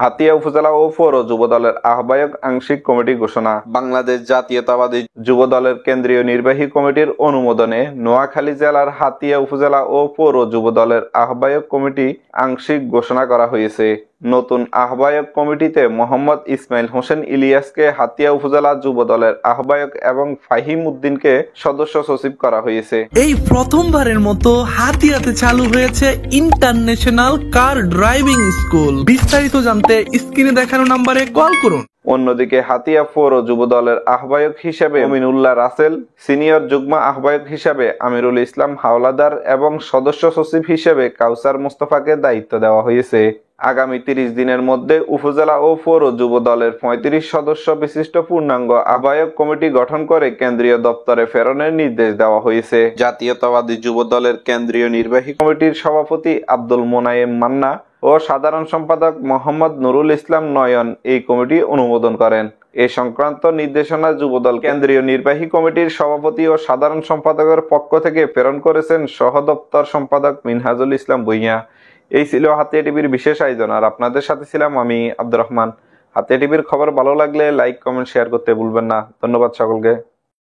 হাতিয়া উপজেলা ও পৌর যুব দলের আহ্বায়ক আংশিক কমিটি ঘোষণা। বাংলাদেশ জাতীয়তাবাদী যুব দলের কেন্দ্রীয় নির্বাহী কমিটির অনুমোদনে নোয়াখালী জেলার হাতিয়া উপজেলা ও পৌর যুব দলের আহ্বায়ক কমিটি আংশিক ঘোষণা করা হয়েছে। নতুন আহ্বায়ক কমিটিতে মোহাম্মদ ইসমাইল হোসেন ইলিয়াসকে হাতিয়া উপজেলা যুব দলের আহ্বায়ক এবং ফাহিম উদ্দিনকে সদস্য সচিব করা হয়েছে। এই প্রথমবারের মতো হাতিয়াতে চালু হয়েছে ইন্টারন্যাশনাল কার ড্রাইভিং স্কুল। বিস্তারিত জানতে স্ক্রিনে দেখানো নম্বরে কল করুন। অন্যদিকে হাতিয়া পৌর যুব দলের আহ্বায়ক হিসেবে আমিনুল্লাহ রাসেল, সিনিয়র যুগ্ম আহ্বায়ক হিসেবে আমিরুল ইসলাম হাওলাদার এবং সদস্য সচিব হিসেবে কাউসার মোস্তফাকে দায়িত্ব দেওয়া হয়েছে। আগামী 30 দিনের মধ্যে উপজেলা ও পৌর যুব দলের 35 সদস্য বিশিষ্ট পূর্ণাঙ্গ আহ্বায়ক কমিটি গঠন করে কেন্দ্রীয় দপ্তরে প্রেরণের নির্দেশ দেওয়া হয়েছে। জাতীয়তাবাদী যুব দলের কেন্দ্রীয় নির্বাহী কমিটির সভাপতি আব্দুল মোনায়েম মান্না ও সাধারণ সম্পাদক মোহাম্মদ নুরুল ইসলাম নয়ন এই কমিটি অনুমোদন করেন। এ সংক্রান্ত নির্দেশনা যুবদল কেন্দ্রীয় নির্বাহী কমিটির সভাপতি ও সাধারণ সম্পাদকের পক্ষ থেকে প্রেরণ করেছেন সহ দপ্তর সম্পাদক মিনহাজুল ইসলাম ভুঁইয়া। এই ছিল হাতিয়া টিভির বিশেষ আয়োজন, আর আপনাদের সাথে ছিলাম আমি আব্দুর রহমান। হাতিয়া টিভির খবর ভালো লাগলে লাইক, কমেন্ট, শেয়ার করতে ভুলবেন না। ধন্যবাদ সকলকে।